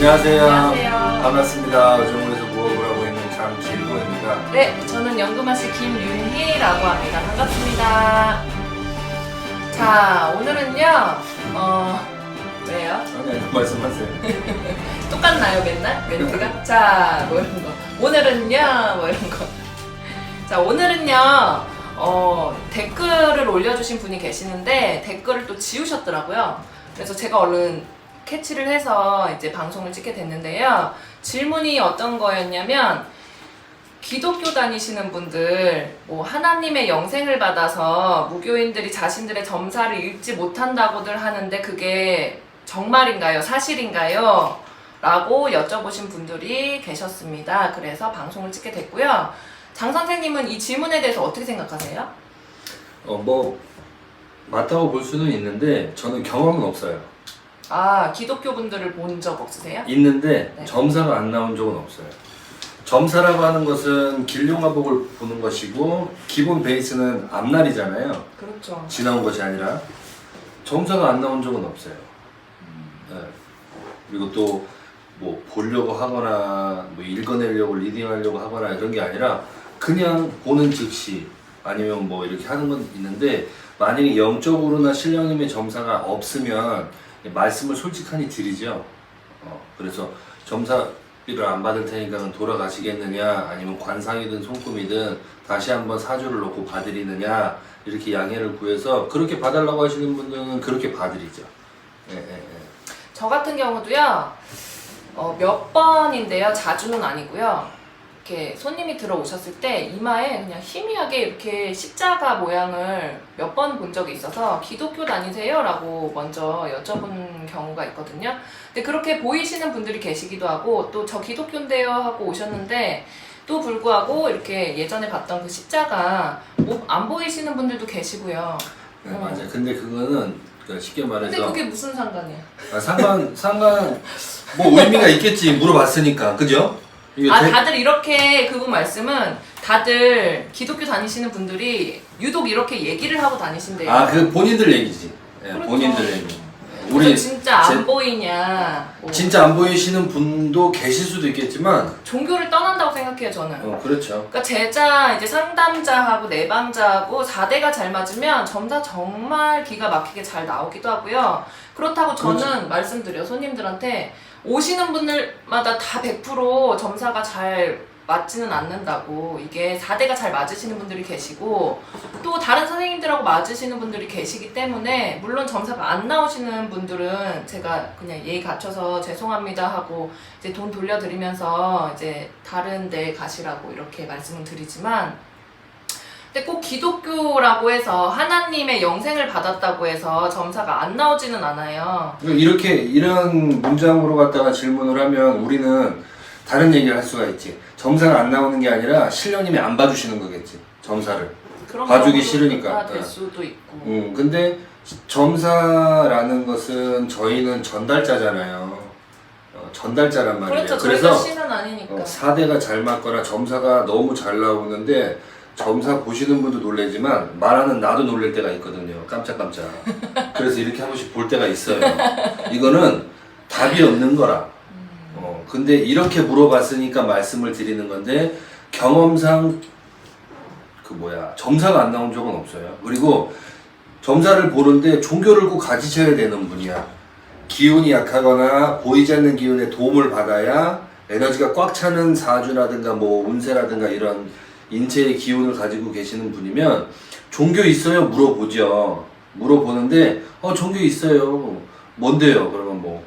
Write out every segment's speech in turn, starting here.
안녕하세요. 안녕하세요. 반갑습니다. 의정부에서 부업을 하고 있는 장길구입니다. 네, 저는 연금아씨 김윤희라고 합니다. 반갑습니다. 자, 오늘은요, 왜요? 아니, 말씀하세요. 똑같나요, 맨날? 멘트가? 자, 뭐 이런 거. 오늘은요, 뭐 이런 거. 자, 오늘은요, 댓글을 올려주신 분이 계시는데, 댓글을 또 지우셨더라고요. 그래서 제가 얼른 캐치를 해서 이제 방송을 찍게 됐는데요. 질문이 어떤 거였냐면, 기독교 다니시는 분들, 뭐, 하나님의 영생을 받아서 무교인들이 자신들의 점사를 읽지 못한다고들 하는데, 그게 정말인가요? 사실인가요? 라고 여쭤보신 분들이 계셨습니다. 그래서 방송을 찍게 됐고요. 장 선생님은 이 질문에 대해서 어떻게 생각하세요? 맞다고 볼 수는 있는데 저는 경험은 없어요. 아, 기독교 분들을 본 적 없으세요? 있는데 네. 점사가 안 나온 적은 없어요. 점사라고 하는 것은 길용화복을 보는 것이고 기본 베이스는 앞날이잖아요. 그렇죠. 지나온 것이 아니라 점사가 안 나온 적은 없어요. 네. 그리고 또 뭐 보려고 하거나 뭐 읽어내려고 리딩하려고 하거나 이런 게 아니라 그냥 보는 즉시 아니면 뭐 이렇게 하는 건 있는데, 만약에 영적으로나 신령님의 점사가 없으면 말씀을 솔직하니 드리죠. 그래서 점사비를 안 받을 테니까 돌아가시겠느냐, 아니면 관상이든 손금이든 다시 한번 사주를 놓고 봐드리느냐, 이렇게 양해를 구해서 그렇게 봐달라고 하시는 분들은 그렇게 봐드리죠. 저 같은 경우도요, 몇 번인데요. 자주는 아니고요. 이렇게 손님이 들어오셨을 때 이마에 그냥 희미하게 이렇게 십자가 모양을 몇 번 본 적이 있어서 기독교 다니세요? 라고 먼저 여쭤본 경우가 있거든요. 근데 그렇게 보이시는 분들이 계시기도 하고, 또 저 기독교인데요 하고 오셨는데 또 불구하고 이렇게 예전에 봤던 그 십자가 안 보이시는 분들도 계시고요. 네, 맞아요. 근데 그거는 쉽게 말해서 근데 그게 무슨 상관이야? 상관 뭐 의미가 있겠지, 물어봤으니까. 그죠? 다들 이렇게 그분 말씀은 다들 기독교 다니시는 분들이 유독 이렇게 얘기를 하고 다니신대요. 그 본인들 얘기지. 예, 그렇죠. 본인들 얘기. 우리 진짜 안 보이냐? 뭐. 진짜 안 보이시는 분도 계실 수도 있겠지만, 종교를 떠난다고 생각해요, 저는. 그렇죠. 그러니까 제자, 이제 상담자하고 내방자하고 4대가 잘 맞으면 점사 정말 기가 막히게 잘 나오기도 하고요. 그렇다고 저는 그렇죠. 말씀드려요. 손님들한테 오시는 분들마다 다 100% 점사가 잘 맞지는 않는다고. 이게 4대가 잘 맞으시는 분들이 계시고 또 다른 선생님들하고 맞으시는 분들이 계시기 때문에, 물론 점사가 안 나오시는 분들은 제가 그냥 예의 갖춰서 죄송합니다 하고 이제 돈 돌려드리면서 이제 다른 데 가시라고 이렇게 말씀을 드리지만, 근데 꼭 기독교라고 해서 하나님의 영생을 받았다고 해서 점사가 안 나오지는 않아요. 이런 문장으로 갖다가 질문을 하면 우리는 다른 얘기를 할 수가 있지. 점사가 안 나오는 게 아니라 신령님이 안 봐주시는 거겠지, 점사를. 그런 봐주기 싫으니까. 될 수도 있고. 근데 점사라는 것은 저희는 전달자잖아요. 전달자란 말이에요. 그렇죠. 그래서 저희가 신은 아니니까. 4대가 잘 맞거나 점사가 너무 잘 나오는데, 점사 보시는 분도 놀라지만 말하는 나도 놀랄 때가 있거든요. 깜짝깜짝. 그래서 이렇게 한 번씩 볼 때가 있어요. 이거는 답이 없는 거라. 근데 이렇게 물어봤으니까 말씀을 드리는 건데, 경험상 점사가 안 나온 적은 없어요. 그리고 점사를 보는데 종교를 꼭 가지셔야 되는 분이야. 기운이 약하거나 보이지 않는 기운의 도움을 받아야 에너지가 꽉 차는 사주라든가 뭐 운세라든가 이런 인체의 기운을 가지고 계시는 분이면 종교 있어요? 물어보죠. 물어보는데 종교 있어요. 뭔데요? 그러면 뭐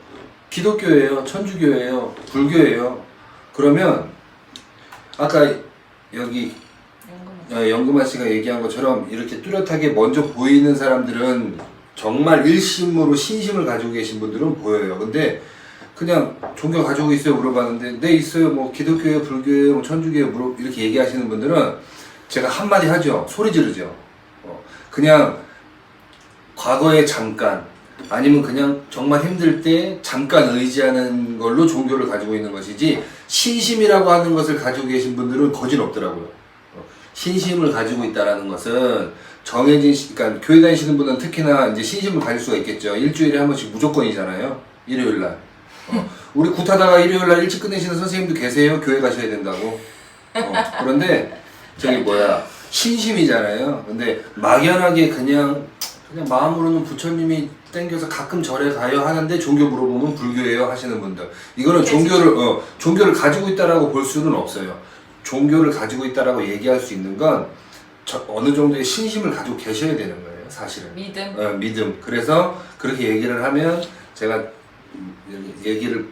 기독교예요? 천주교예요? 불교예요? 그러면 아까 여기 연금아 씨가 얘기한 것처럼 이렇게 뚜렷하게 먼저 보이는 사람들은 정말 일심으로 신심을 가지고 계신 분들은 보여요. 근데 그냥 종교 가지고 있어요? 물어봤는데 네 있어요. 뭐 기독교예요? 불교예요? 뭐 천주교예요? 이렇게 얘기하시는 분들은 제가 한마디 하죠. 소리 지르죠. 그냥 과거에 잠깐, 아니면 그냥 정말 힘들 때 잠깐 의지하는 걸로 종교를 가지고 있는 것이지, 신심이라고 하는 것을 가지고 계신 분들은 거진 없더라고요. 신심을 가지고 있다라는 것은 그러니까 교회 다니시는 분은 특히나 이제 신심을 가질 수가 있겠죠. 일주일에 한 번씩 무조건이잖아요. 일요일 날. 우리 굿하다가 일요일날 일찍 끝내시는 선생님도 계세요. 교회 가셔야 된다고. 그런데 저기 뭐야 신심이잖아요. 근데 막연하게 그냥 마음으로는 부처님이 땡겨서 가끔 절에 가요 하는데 종교 물어보면 불교예요 하시는 분들, 이거는 종교를 가지고 있다라고 볼 수는 없어요. 종교를 가지고 있다라고 얘기할 수 있는 건 어느 정도의 신심을 가지고 계셔야 되는 거예요, 사실은. 믿음. 믿음. 그래서 그렇게 얘기를 하면 제가 얘기를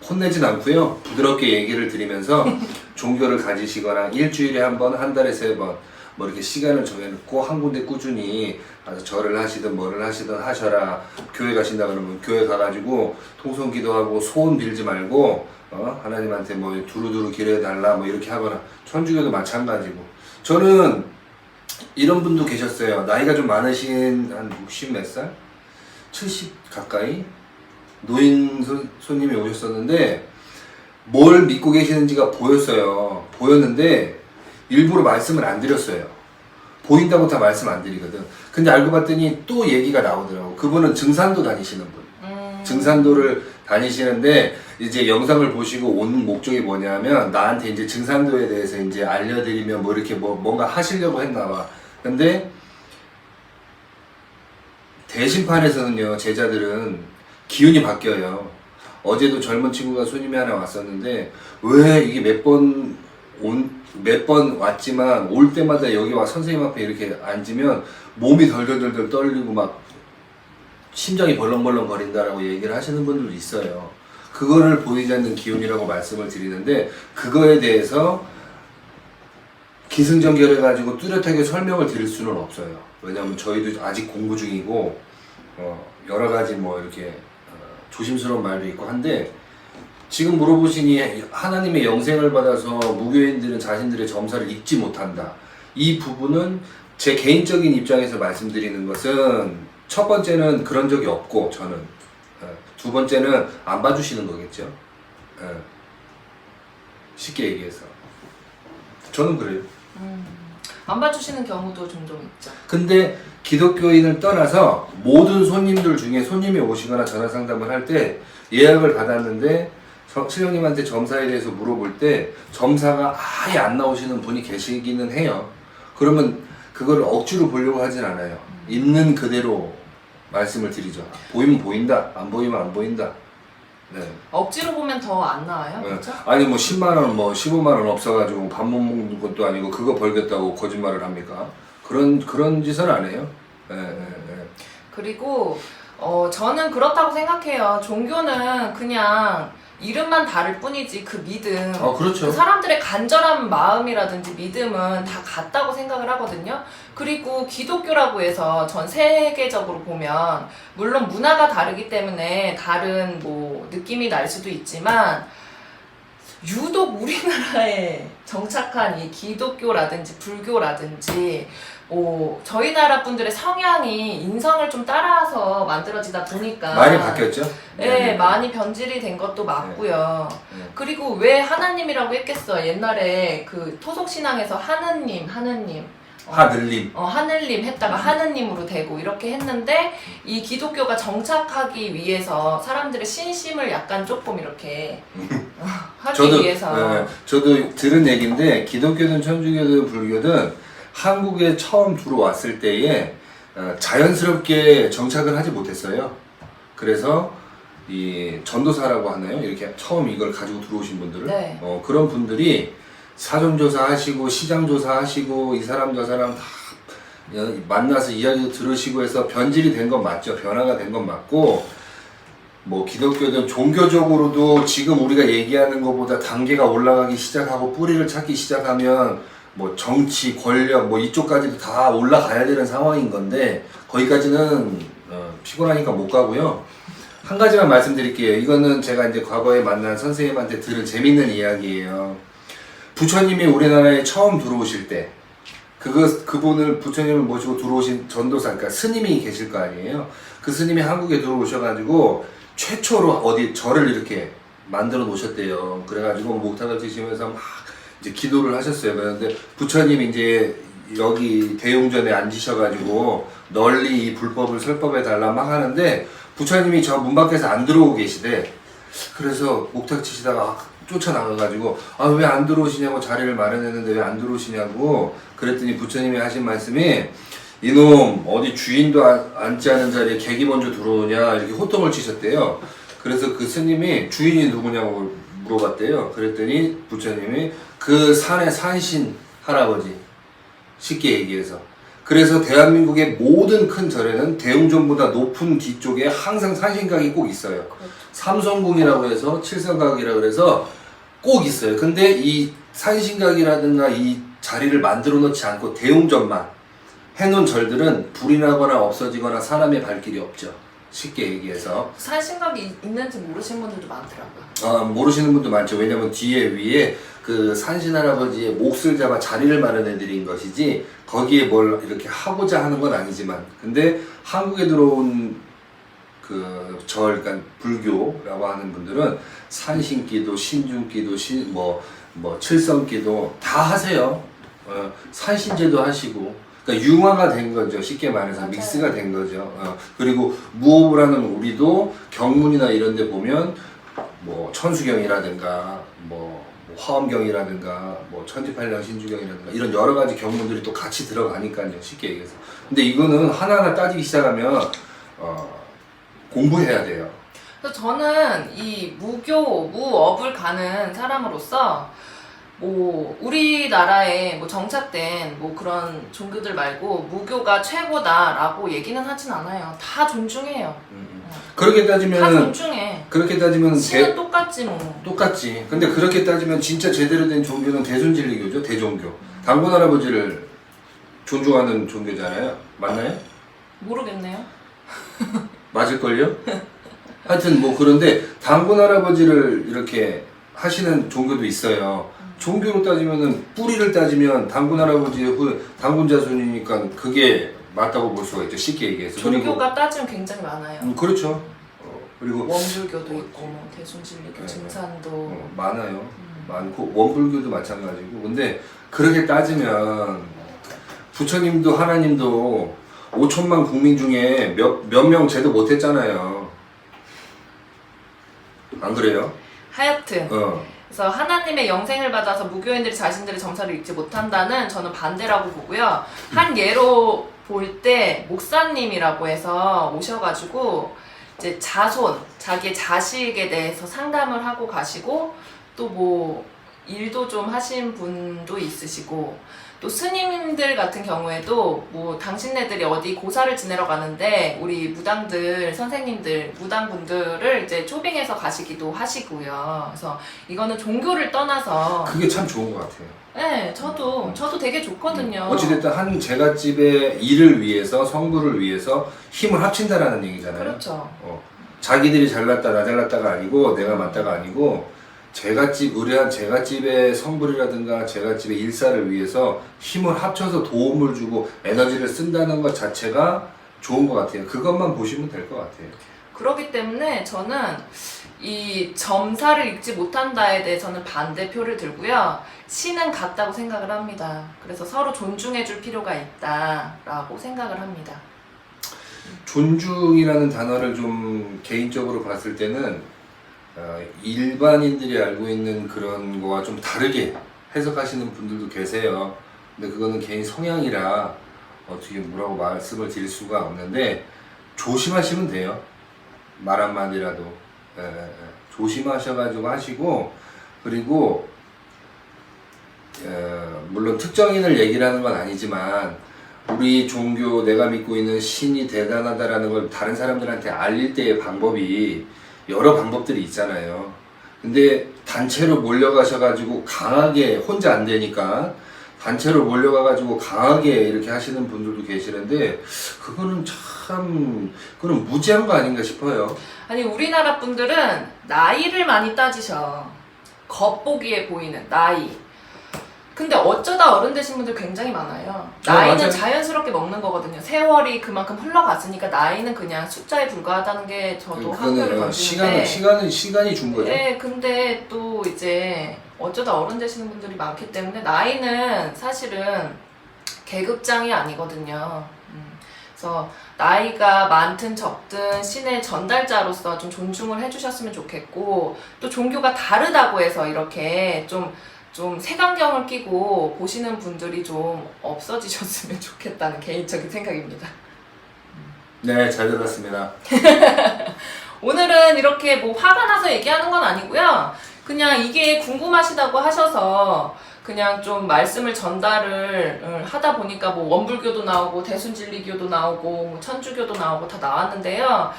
혼내진 않고요. 부드럽게 얘기를 드리면서 종교를 가지시거나 일주일에 한 번, 한 달에 3번 뭐 이렇게 시간을 정해놓고 한 군데 꾸준히 가서 절을 하시든 뭐를 하시든 하셔라. 교회 가신다 그러면 교회 가가지고 통성기도하고 소원 빌지 말고 하나님한테 뭐 두루두루 기도해달라 뭐 이렇게 하거나, 천주교도 마찬가지고. 저는 이런 분도 계셨어요. 나이가 좀 많으신 한 60 몇 살? 70 가까이? 노인 손님이 오셨었는데 뭘 믿고 계시는지가 보였어요. 보였는데 일부러 말씀을 안 드렸어요. 보인다고 다 말씀 안 드리거든. 근데 알고 봤더니 또 얘기가 나오더라고. 그분은 증산도 다니시는 분. 증산도를 다니시는데 이제 영상을 보시고 온 목적이 뭐냐면 나한테 이제 증산도에 대해서 이제 알려드리면 뭐 이렇게 뭔가 하시려고 했나 봐. 근데 대신판에서는요, 제자들은 기운이 바뀌어요. 어제도 젊은 친구가 손님이 하나 왔었는데 왜 이게 몇 번 왔지만 올 때마다 여기 와 선생님 앞에 이렇게 앉으면 몸이 덜덜덜덜 떨리고 막 심장이 벌렁벌렁 거린다라고 얘기를 하시는 분들도 있어요. 그거를 보이지 않는 기운이라고 말씀을 드리는데, 그거에 대해서 기승전결해가지고 뚜렷하게 설명을 드릴 수는 없어요. 왜냐하면 저희도 아직 공부 중이고 여러 가지 뭐 이렇게 조심스러운 말도 있고 한데, 지금 물어보시니 하나님의 영생을 받아서 무교인들은 자신들의 점사를 잊지 못한다. 이 부분은 제 개인적인 입장에서 말씀드리는 것은, 첫 번째는 그런 적이 없고 저는, 두 번째는 안 봐주시는 거겠죠. 쉽게 얘기해서 저는 그래요. 안 봐주시는 경우도 종종 있죠. 근데 기독교인을 떠나서 모든 손님들 중에 손님이 오시거나 전화 상담을 할 때 예약을 받았는데 신령님한테 점사에 대해서 물어볼 때 점사가 아예 안 나오시는 분이 계시기는 해요. 그러면 그걸 억지로 보려고 하진 않아요. 있는 그대로 말씀을 드리죠. 보이면 보인다, 안 보이면 안 보인다. 네. 억지로 보면 더 안 나와요? 네. 그렇죠? 아니 뭐 10만원 뭐 15만원 없어가지고 밥 못 먹는 것도 아니고 그거 벌겠다고 거짓말을 합니까? 그런 짓은 안 해요. 네, 네, 네. 그리고 저는 그렇다고 생각해요. 종교는 그냥 이름만 다를 뿐이지 그 믿음, 그렇죠. 그 사람들의 간절한 마음이라든지 믿음은 다 같다고 생각을 하거든요. 그리고 기독교라고 해서 전 세계적으로 보면 물론 문화가 다르기 때문에 다른 뭐 느낌이 날 수도 있지만, 유독 우리나라에 정착한 이 기독교라든지 불교라든지 저희 나라 분들의 성향이 인성을 좀 따라서 만들어지다 보니까 많이 바뀌었죠? 네, 많이 변질이 된 것도 맞고요. 네. 그리고 왜 하나님이라고 했겠어? 옛날에 그 토속신앙에서 하느님 하늘님 했다가 하느님으로 되고 이렇게 했는데, 이 기독교가 정착하기 위해서 사람들의 신심을 약간 조금 이렇게 하기 위해서. 저도 들은 얘기인데, 기독교든 천주교든 불교든 한국에 처음 들어왔을 때에 자연스럽게 정착을 하지 못했어요. 그래서 이 전도사라고 하나요? 이렇게 처음 이걸 가지고 들어오신 분들은 네. 그런 분들이 사정조사 하시고 시장조사 하시고 이 사람 저 사람 다 만나서 이야기도 들으시고 해서 변질이 된 건 맞죠. 변화가 된 건 맞고, 뭐 기독교든 종교적으로도 지금 우리가 얘기하는 것보다 단계가 올라가기 시작하고 뿌리를 찾기 시작하면 뭐 정치, 권력 뭐 이쪽까지도 다 올라가야 되는 상황인 건데, 거기까지는 피곤하니까 못 가고요. 한 가지만 말씀드릴게요. 이거는 제가 이제 과거에 만난 선생님한테 들은 재밌는 이야기예요. 부처님이 우리나라에 처음 들어오실 때 그분을 부처님을 모시고 들어오신 전도사, 그러니까 스님이 계실 거 아니에요. 그 스님이 한국에 들어오셔가지고 최초로 어디 절을 이렇게 만들어 놓으셨대요. 그래가지고 목탁을 드시면서 막 이제 기도를 하셨어요. 그런데 부처님이 이제 여기 대웅전에 앉으셔가지고 널리 이 불법을 설법해 달라 막 하는데, 부처님이 저 문 밖에서 안 들어오고 계시대. 그래서 목탁 치시다가 쫓아나가가지고 아 왜 안 들어오시냐고 자리를 마련했는데 왜 안 들어오시냐고 그랬더니 부처님이 하신 말씀이 이놈 어디 주인도 앉지 않은 자리에 객이 먼저 들어오냐 이렇게 호통을 치셨대요. 그래서 그 스님이 주인이 누구냐고 물어봤대요. 그랬더니 부처님이 그 산의 산신 할아버지 쉽게 얘기해서 그래서 대한민국의 모든 큰 절에는 대웅전보다 높은 뒤쪽에 항상 산신각이 꼭 있어요. 그렇죠. 삼성궁이라고 해서 칠성각이라고 해서 꼭 있어요. 근데 이 산신각이라든가 이 자리를 만들어 놓지 않고 대웅전만 해놓은 절들은 불이 나거나 없어지거나 사람의 발길이 없죠. 쉽게 얘기해서. 산신각이 있는지 모르시는 분들도 많더라고요. 모르시는 분도 많죠. 왜냐면 뒤에 위에 그 산신 할아버지의 몫을 잡아 자리를 마련해 드린 것이지 거기에 뭘 이렇게 하고자 하는 건 아니지만 근데 한국에 들어온 그 그러니까 불교라고 하는 분들은 산신기도, 신중기도, 뭐 칠성기도 다 하세요. 산신제도 하시고, 그러니까 융화가 된 거죠. 쉽게 말해서 맞아요. 믹스가 된 거죠. 그리고 무호흡을 하는 우리도 경문이나 이런데 보면 뭐 천수경이라든가 뭐 화엄경이라든가 뭐 천지팔량 신주경이라든가 이런 여러 가지 경문들이 또 같이 들어가니까요. 쉽게 얘기해서. 근데 이거는 하나하나 따지기 시작하면 공부해야 돼요. 그래서 저는 이 무업을 가는 사람으로서 뭐 우리나라에 뭐 정착된 뭐 그런 종교들 말고 무교가 최고다라고 얘기는 하진 않아요. 다 존중해요. 그렇게 다 따지면 존중해. 그렇게 따지면 신은 똑같지 뭐. 똑같지. 근데 그렇게 따지면 진짜 제대로 된 종교는 대순진리교죠. 대종교. 당군 할아버지를 존중하는 종교잖아요. 맞나요? 모르겠네요. 맞을걸요? 하여튼 뭐 그런데 당군 할아버지를 이렇게 하시는 종교도 있어요. 종교로 따지면은 뿌리를 따지면 당군 할아버지의 당군 자손이니까 그게 맞다고 볼 수가 있죠. 쉽게 얘기해서. 종교가 따지면 굉장히 많아요. 그렇죠. 그리고 원불교도 있고 뭐 대순진리교, 증산도 많아요. 많고 원불교도 마찬가지고. 근데 그렇게 따지면 부처님도 하나님도 5천만 국민 중에 몇 명 제도 못했잖아요. 안 그래요? 하여튼 그래서 하나님의 영생을 받아서 무교인들이 자신들의 점사를 읽지 못한다는 저는 반대라고 보고요. 한 예로 볼 때 목사님이라고 해서 오셔가지고 이제 자기의 자식에 대해서 상담을 하고 가시고 또 뭐 일도 좀 하신 분도 있으시고 또 스님들 같은 경우에도 뭐 당신네들이 어디 고사를 지내러 가는데 우리 무당들 선생님들 무당분들을 이제 초빙해서 가시기도 하시고요. 그래서 이거는 종교를 떠나서 그게 참 좋은 것 같아요. 네, 저도 되게 좋거든요. 어찌됐든 한 제갓집의 일을 위해서 성부를 위해서 힘을 합친다라는 얘기잖아요. 그렇죠. 자기들이 잘났다 나 잘났다가 아니고 내가 맞다가 아니고 의뢰한 제갓집의 성불이라든가 제갓집의 일사를 위해서 힘을 합쳐서 도움을 주고 에너지를 쓴다는 것 자체가 좋은 것 같아요. 그것만 보시면 될 것 같아요. 그렇기 때문에 저는 이 점사를 읽지 못한다에 대해서는 반대표를 들고요. 신은 같다고 생각을 합니다. 그래서 서로 존중해 줄 필요가 있다라고 생각을 합니다. 존중이라는 단어를 좀 개인적으로 봤을 때는 일반인들이 알고 있는 그런 거와 좀 다르게 해석하시는 분들도 계세요. 근데 그거는 개인 성향이라 어떻게 뭐라고 말씀을 드릴 수가 없는데 조심하시면 돼요. 말 한마디라도 조심하셔가지고 하시고 그리고 물론 특정인을 얘기를 하는 건 아니지만 우리 종교 내가 믿고 있는 신이 대단하다라는 걸 다른 사람들한테 알릴 때의 방법이 여러 방법들이 있잖아요. 근데 단체로 몰려가셔가지고 강하게 혼자 안 되니까 단체로 몰려가가지고 강하게 이렇게 하시는 분들도 계시는데 그거는 무지한 거 아닌가 싶어요. 아니 우리나라 분들은 나이를 많이 따지셔. 겉보기에 보이는 나이. 근데 어쩌다 어른 되신 분들 굉장히 많아요. 나이는 맞아요. 자연스럽게 먹는 거거든요. 세월이 그만큼 흘러갔으니까 나이는 그냥 숫자에 불과하다는 게 저도 한결을 건지는데 시간이 준 거죠. 네, 근데 또 이제 어쩌다 어른 되시는 분들이 많기 때문에 나이는 사실은 계급장이 아니거든요. 그래서 나이가 많든 적든 신의 전달자로서 좀 존중을 해주셨으면 좋겠고, 또 종교가 다르다고 해서 이렇게 좀 색안경을 끼고 보시는 분들이 좀 없어지셨으면 좋겠다는 개인적인 생각입니다. 네, 잘 들었습니다. 오늘은 이렇게 뭐 화가 나서 얘기하는 건 아니고요. 그냥 이게 궁금하시다고 하셔서 그냥 좀 말씀을 전달을 하다 보니까 뭐 원불교도 나오고 대순진리교도 나오고 뭐 천주교도 나오고 다 나왔는데요.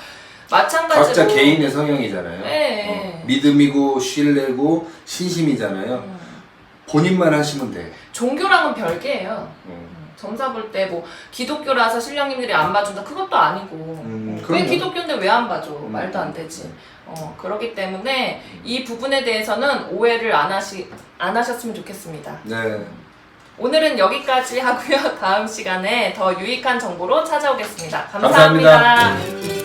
마찬가지로 각자 개인의 성향이잖아요. 네. 믿음이고 신뢰고 신심이잖아요. 본인만 하시면 돼. 종교랑은 별개예요. 점사 볼 때 뭐 기독교라서 신령님들이 안 봐준다 그것도 아니고 왜 그럼요. 기독교인데 왜 안 봐줘? 말도 안 되지. 그렇기 때문에 이 부분에 대해서는 오해를 안 하셨으면 좋겠습니다. 네. 오늘은 여기까지 하고요. 다음 시간에 더 유익한 정보로 찾아오겠습니다. 감사합니다. 감사합니다.